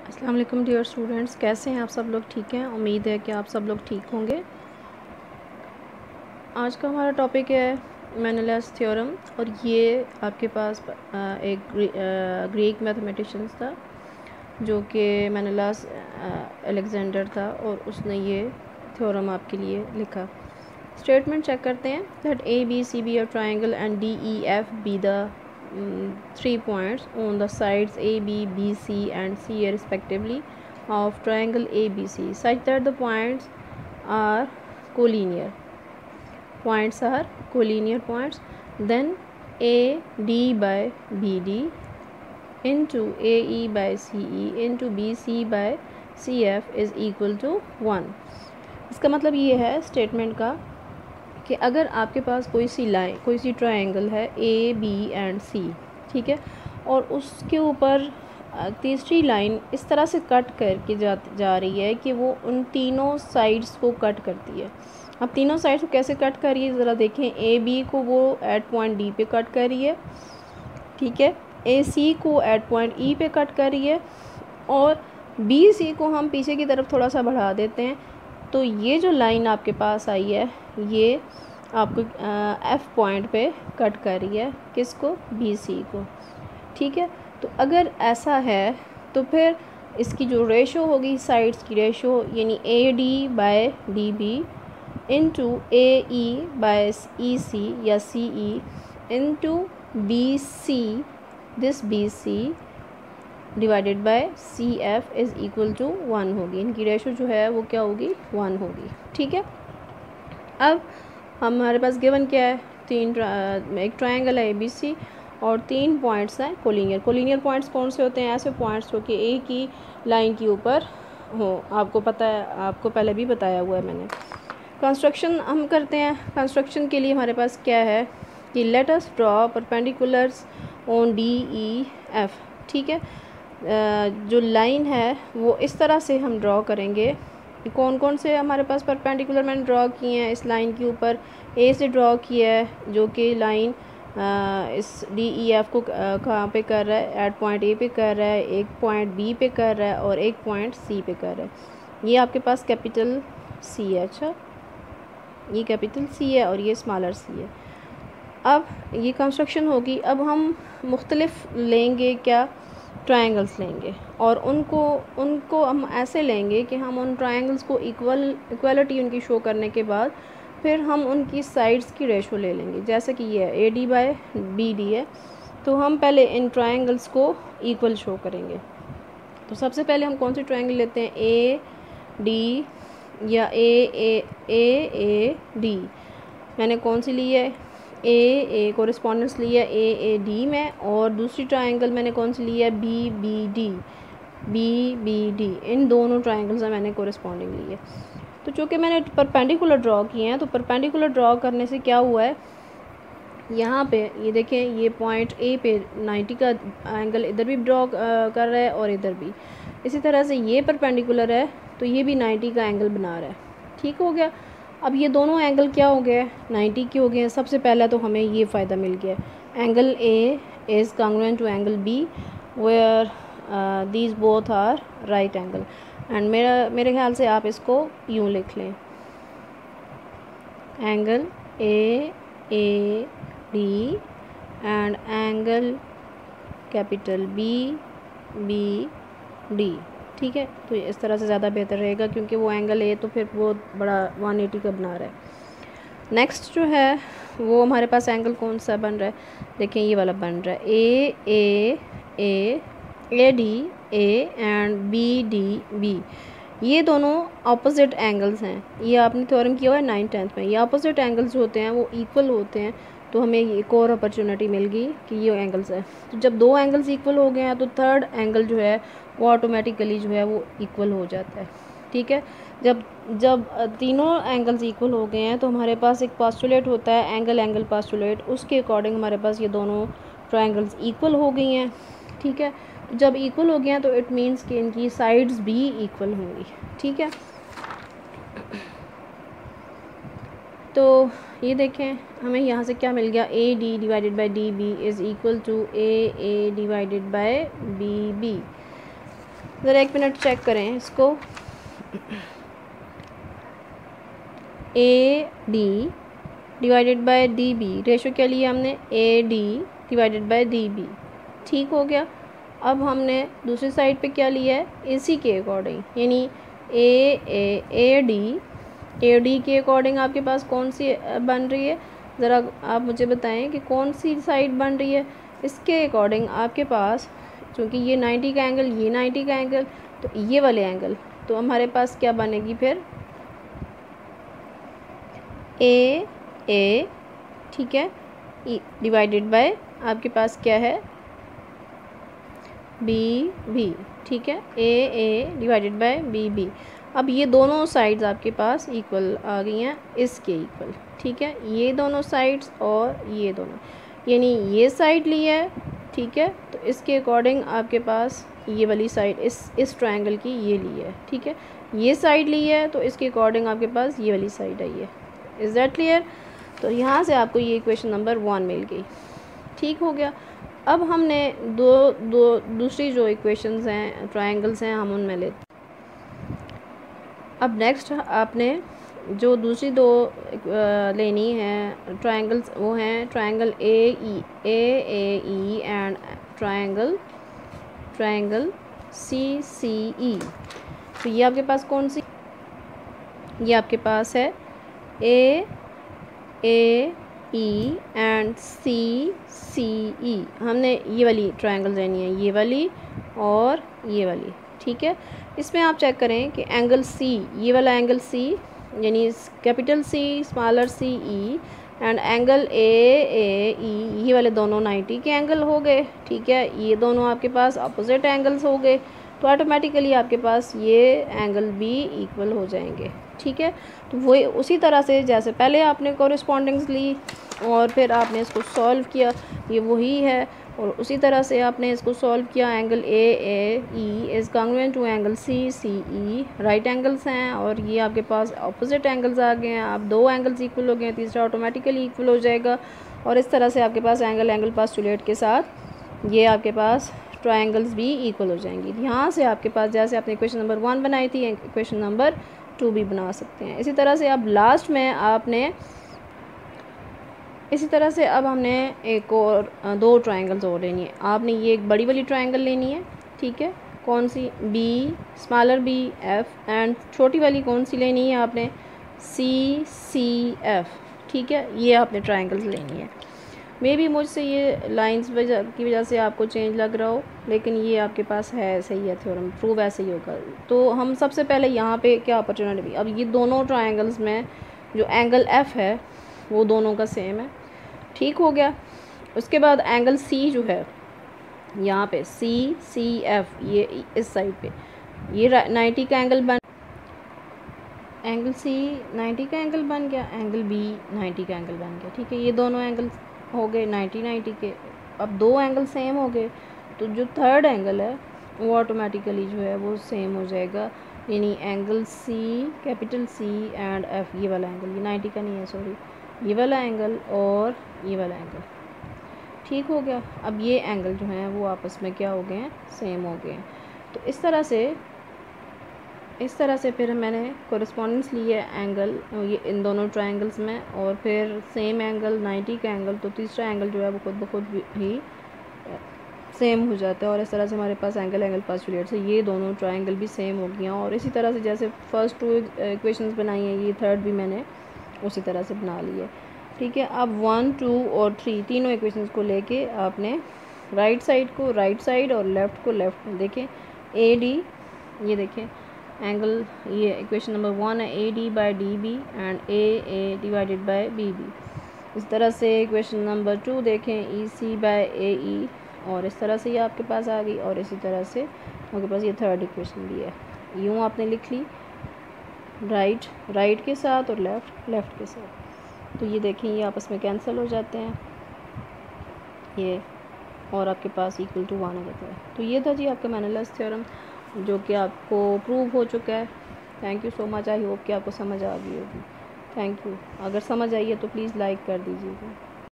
अस्सलाम वालेकुम dear students, कैसे हैं आप सब लोग? ठीक हैं, उम्मीद है कि आप सब लोग ठीक होंगे। आज का हमारा टॉपिक है मेनेलास थ्योरम और ये आपके पास एक ग्रीक मैथमेटिशियंस था जो कि मेनेलास अलेक्जेंडर था और उसने ये थ्योरम आपके लिए लिखा। स्टेटमेंट चेक करते हैं that A B C be a triangle and D E F be the 3 points on the sides A, B, B, C and C respectively of triangle ABC such that the points are collinear. Points are collinear points. Then AD by BD into AE by CE into BC by CF is equal to 1. इसका मतलब ये है statement का कि अगर आपके पास कोई सी line, कोई सी ट्रायंगल है ए बी एंड सी, ठीक है, और उसके ऊपर तीसरी लाइन इस तरह से कट करके जा रही है कि वो उन तीनों साइड्स को कट करती है। अब तीनों साइड्स को कैसे कट कर रही है ज़रा देखें। ए बी को वो एट पॉइंट डी पे कट कर रही है, ठीक है, ए सी को एट पॉइंट ई पे कट कर रही है और बी सी को हम पीछे की तरफ थोड़ा सा बढ़ा देते हैं। तो ये जो लाइन आपके पास आई है ये आपको एफ पॉइंट पे कट कर रही है, किसको? बी सी को, ठीक है। तो अगर ऐसा है तो फिर इसकी जो रेशो होगी, साइड्स की रेशो, यानी A D by D B into A E by E C या C E into B C, this B C divided by C F is equal to 1 होगी। इनकी रेशो जो है वो क्या होगी? 1 होगी, ठीक है। अब हमारे पास गिवन क्या है? एक ट्रायंगल है ए बी सी और 3 पॉइंट्स हैं कोलिनियर। कोलिनियर पॉइंट्स कौन से होते हैं? ऐसे पॉइंट्स जो कि एक ही लाइन के ऊपर हो। आपको पता है, आपको पहले भी बताया हुआ है मैंने। कंस्ट्रक्शन हम करते हैं। कंस्ट्रक्शन के लिए हमारे पास क्या है कि let us draw perpendiculars on D E F, ठीक है। जो लाइन है वो इस तरह से हम ड्रॉ करेंगे। कौन कौन से हमारे पास परपेंडिकुलर मैंने ड्रॉ किए हैं? इस लाइन के ऊपर ए से ड्रॉ किया है जो कि लाइन इस डी ई एफ को कहाँ पे कर रहा है? एट पॉइंट ए पे कर रहा है, एक पॉइंट बी पे कर रहा है और एक पॉइंट सी पे कर रहा है। ये आपके पास कैपिटल सी है। अच्छा, ये कैपिटल सी है और ये स्मॉलर सी है। अब ये कंस्ट्रक्शन होगी। अब हम मुख्तलिफ लेंगे, क्या? ट्रायंगल्स लेंगे और उनको हम ऐसे लेंगे कि हम उन ट्रायंगल्स को इक्वलिटी उनकी शो करने के बाद फिर हम उनकी साइड्स की रेशो ले लेंगे। जैसे कि ये A D by B D है, तो हम पहले इन ट्रायंगल्स को इक्वल शो करेंगे। तो सबसे पहले हम कौन सी ट्रायंगल लेते हैं? ए डी या ए डी। मैंने कौन सी ली है? ए कोरिस्पोंडेंस ली है ए डी में, और दूसरी ट्रायंगल मैंने कौन सी ली है? B B D. इन दोनों ट्रायंगल्स में मैंने कोरिस्पोंडिंग ली है। तो चूँकि मैंने परपेंडिकुलर ड्रॉ किए हैं, तो परपेंडिकुलर ड्रॉ करने से क्या हुआ है, यहाँ पे ये देखें, ये पॉइंट ए पे 90 का एंगल इधर भी ड्रॉ कर रहा है और इधर भी। इसी तरह से ये परपेंडिकुलर है तो ये भी 90 का एंगल बना रहा है, ठीक हो गया। अब ये दोनों एंगल क्या हो गए? 90 के हो गए हैं। सबसे पहला तो हमें ये फ़ायदा मिल गया, angle A is congruent to angle B where these both are right angle. And मेरे ख्याल से आप इसको यूँ लिख लें, angle A D and angle capital B D, ठीक है। तो इस तरह से ज़्यादा बेहतर रहेगा क्योंकि वो एंगल है तो फिर वो बड़ा 180 का बना रहा है। नेक्स्ट जो है वो हमारे पास एंगल कौन सा बन रहा है? देखें, ये वाला बन रहा है A D A and B D B. ये दोनों ऑपोजिट एंगल्स हैं। ये आपने थ्योरम किया हुआ है 9th 10th में। ये ऑपोजिट एंगल्स जो होते हैं वो इक्वल होते हैं, तो हमें एक और अपॉर्चुनिटी मिल गई कि ये एंगल्स है। तो जब दो एंगल्स इक्वल हो गए हैं तो थर्ड एंगल जो है वो ऑटोमेटिकली जो है वो इक्वल हो जाता है, ठीक है। जब तीनों एंगल्स इक्वल हो गए हैं तो हमारे पास एक पोस्टुलेट होता है, एंगल पोस्टुलेट। उसके अकॉर्डिंग हमारे पास ये दोनों ट्रायंगल्स इक्वल हो गई हैं, ठीक है। जब इक्वल हो गए हैं तो इट मीन्स कि इनकी साइड्स भी इक्वल होंगी, ठीक है। तो ये देखें, हमें यहाँ से क्या मिल गया? A D divided by D B is equal to A divided by B B. ज़रा 1 मिनट चेक करें इसको। AD divided by DB, ratio क्या लिया हमने, AD डिवाइडेड बाय DB, ठीक हो गया। अब हमने दूसरी साइड पे क्या लिया है, इसी के अकॉर्डिंग, यानी AD के अकॉर्डिंग आपके पास कौन सी बन रही है, ज़रा आप मुझे बताएं कि कौन सी साइड बन रही है। इसके अकॉर्डिंग आपके पास, क्योंकि ये 90 का एंगल, ये 90 का एंगल, तो ये वाले एंगल, तो हमारे पास क्या बनेगी फिर, A ठीक है, डिवाइडेड बाय आपके पास क्या है, BB, ठीक है, AA डिवाइडेड बाय BB। अब ये दोनों साइड्स आपके पास इक्वल आ गई हैं, इसके इक्वल, ठीक है, ये दोनों साइड्स और ये दोनों, यानी ये साइड ली है, ठीक है, तो इसके अकॉर्डिंग आपके पास ये वाली साइड इस ट्रायंगल की ये ली है, ठीक है, ये साइड ली है, तो इसके अकॉर्डिंग आपके पास ये वाली साइड आई है। Is that clear? तो यहाँ से आपको ये इक्वेशन नंबर 1 मिल गई, ठीक हो गया। अब हमने दूसरी जो इक्वेशंस हैं, ट्रायंगल्स हैं, हम उनमें लेते। अब नेक्स्ट आपने जो दूसरी दो लेनी है ट्रायंगल्स, वो हैं triangle AAE and triangle CCE। तो ये आपके पास कौन सी, ये आपके पास है AAE एंड CCE। हमने ये वाली ट्रायंगल लेनी है, ये वाली और ये वाली, ठीक है। इसमें आप चेक करें कि एंगल C, ये वाला एंगल C, यानी capital C smaller CE and angle AAE, ये वाले दोनों 90 के एंगल हो गए, ठीक है। ये दोनों आपके पास अपोजिट एंगल्स हो गए, तो ऑटोमेटिकली आपके पास ये एंगल भी इक्वल हो जाएंगे, ठीक है। तो वही उसी तरह से जैसे पहले आपने कॉरेस्पॉन्डिंग्स ली और फिर आपने इसको सॉल्व किया, ये वही है, और उसी तरह से आपने इसको सॉल्व किया। Angle AAE is congruent to angle CCE, right angles हैं, और ये आपके पास अपोजिट एंगल्स आ गए हैं। अब दो एंगल्स इक्वल हो गए हैं, तीसरा ऑटोमेटिकली इक्वल हो जाएगा, और इस तरह से आपके पास एंगल पास्टुलेट के साथ ये आपके पास ट्रायंगल्स भी इक्वल हो जाएंगी। यहाँ से आपके पास जैसे आपने इक्वेशन नंबर 1 बनाई थी, इक्वेशन नंबर 2 भी बना सकते हैं। इसी तरह से अब लास्ट में आपने अब हमने एक और 2 ट्रायंगल्स और लेनी है। आपने ये एक बड़ी वाली ट्रायंगल लेनी है, ठीक है, कौन सी, B smaller B F, and छोटी वाली कौन सी लेनी है आपने, CCF, ठीक है। ये आपने ट्रायंगल्स लेनी है। मे बी मुझसे ये लाइंस की वजह से आपको चेंज लग रहा हो, लेकिन ये आपके पास है, ऐसे ही है, थ्योरम प्रूव ऐसे ही होगा। तो हम सबसे पहले यहाँ पे क्या अपॉर्चुनिटी भी, अब ये दोनों ट्रायंगल्स में जो एंगल F है वो दोनों का सेम है, ठीक हो गया। उसके बाद एंगल C जो है यहाँ पे CCF, ये इस साइड पे ये 90 का एंगल बन, एंगल C 90 का एंगल बन गया, एंगल B 90 का एंगल बन गया, ठीक है। ये दोनों एंगल हो गए 90 के। अब दो एंगल सेम हो गए, तो जो थर्ड एंगल है वो ऑटोमेटिकली जो है वो सेम हो जाएगा, यानी angle C capital C and F, ये वाला एंगल, ये 90 का नहीं है सॉरी, ये वाला एंगल और ये वाला एंगल, ठीक हो गया। अब ये एंगल जो हैं वो आपस में क्या हो गए हैं, सेम हो गए हैं। तो इस तरह से फिर मैंने कोरेस्पॉन्डेंस ली है एंगल ये इन दोनों ट्रायंगल्स में, और फिर सेम एंगल 90 का एंगल, तो तीसरा एंगल जो है वो खुद ब खुद ही सेम हो जाता है, और इस तरह से हमारे पास एंगल पास्टुलेट से ये दोनों ट्रायंगल भी सेम हो गया। और इसी तरह से जैसे फर्स्ट 2 इक्वेशंस बनाई हैं, ये थर्ड भी मैंने उसी तरह से बना ली है, ठीक है। अब 1, 2 और 3 तीनों इक्वेशंस को लेके आपने राइट साइड को राइट साइड और लेफ़्ट को लेफ़्ट में देखें। AD, ये देखें एंगल, ये इक्वेशन नंबर 1 है, AD by DB and AA divided by BB। इस तरह से इक्वेशन नंबर 2 देखें, EC बाय AE, और इस तरह से ये आपके पास आ गई, और इसी तरह से आपके पास ये थर्ड इक्वेशन भी है। यूँ आपने लिख ली, राइट के साथ और लेफ़्ट के साथ, तो ये देखें ये आपस में कैंसिल हो जाते हैं ये, और आपके पास इक्वल टू 1 आ जाता है। तो ये था जी आपका मेनेलास थ्योरम, जो कि आपको प्रूव हो चुका है। Thank you so much, I hope कि आपको समझ आ गई होगी। Thank you. अगर समझ आई है तो प्लीज़ लाइक कर दीजिएगा।